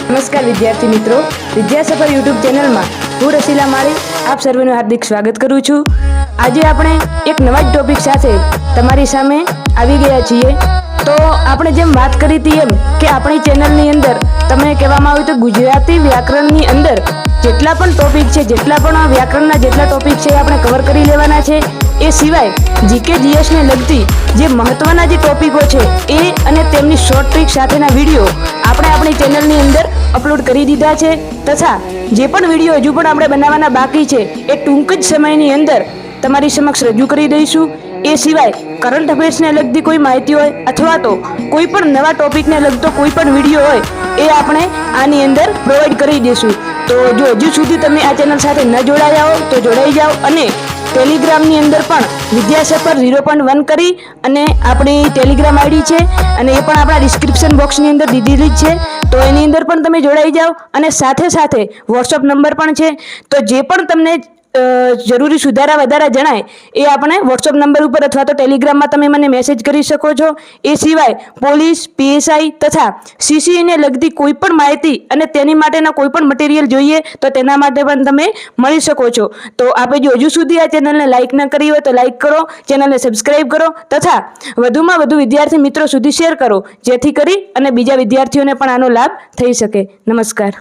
નમસ્કાર વિદ્યાર્થી મિત્રો, વિદ્યાસફર યુટ્યુબ ચેનલમાં હું રસીલા માળી આપ સર્વેનું હાર્દિક સ્વાગત કરું છું। આજે આપણે એક નવા જ ટોપિક સાથે તમારી સામે આવી ગયા છીએ। તો આપણે જેમ વાત કરી હતી એમ કે આપણી ચેનલની અંદર તમને કહેવામાં આવ્યું તો ગુજરાતી વ્યાકરણની અંદર જેટલા પણ ટોપિક છે, જેટલા પણ વ્યાકરણના જેટલા ટોપિક છે આપણે કવર કરી લેવાના છે। એ સિવાય જીકે જીએસને લગતી જે મહત્વના જે ટોપિકો છે એ અને તેમની શોર્ટ ટ્રીક સાથેના વિડીયો આપણે આપણી ચેનલની અંદર અપલોડ કરી દીધા છે, તથા જે પણ વિડીયો હજુ પણ આપણે બનાવવાના બાકી છે એ ટૂંક જ સમયની અંદર તમારી સમક્ષ રજૂ કરી દઈશું। એ સિવાય કરંટ અફેર્સને લગતી કોઈ માહિતી હોય અથવા તો કોઈ પણ નવા ટોપિકને લગતો કોઈ પણ વિડીયો હોય એ આપણે આની અંદર પ્રોવાઈડ કરી દઈશું। તો જો હજુ સુધી તમે આ ચેનલ સાથે ન જોડાયા હો તો જોડાઈ જાઓ અને ટેલિગ્રામની અંદર પણ વિદ્યાસફર 0.1 કરી અને આપણી ટેલિગ્રામ આઈડી છે અને એ પણ આપણા ડિસ્ક્રિપ્શન બોક્સની અંદર દીધેલી જ છે, તો એની અંદર પણ તમે જોડાઈ જાઓ। અને સાથે સાથે વોટ્સઅપ નંબર પણ છે, તો જે પણ તમને જરૂરી સુધારા વધારા જણાય એ આપણે વોટ્સઅપ નંબર ઉપર અથવા તો ટેલિગ્રામમાં તમે મને મેસેજ કરી શકો છો। એ સિવાય પોલીસ, પીએસઆઈ તથા સીસીઈને લગતી કોઈ પણ માહિતી અને તેની માટેના કોઈ પણ મટીરિયલ જોઈએ તો તેના માટે પણ તમે મળી શકો છો। તો આપણે જો હજુ સુધી આ ચેનલને લાઇક ન કરી હોય તો લાઇક કરો, ચેનલને સબસ્ક્રાઇબ કરો તથા વધુમાં વધુ વિદ્યાર્થી મિત્રો સુધી શેર કરો, જેથી કરી અને બીજા વિદ્યાર્થીઓને પણ આનો લાભ થઈ શકે। નમસ્કાર।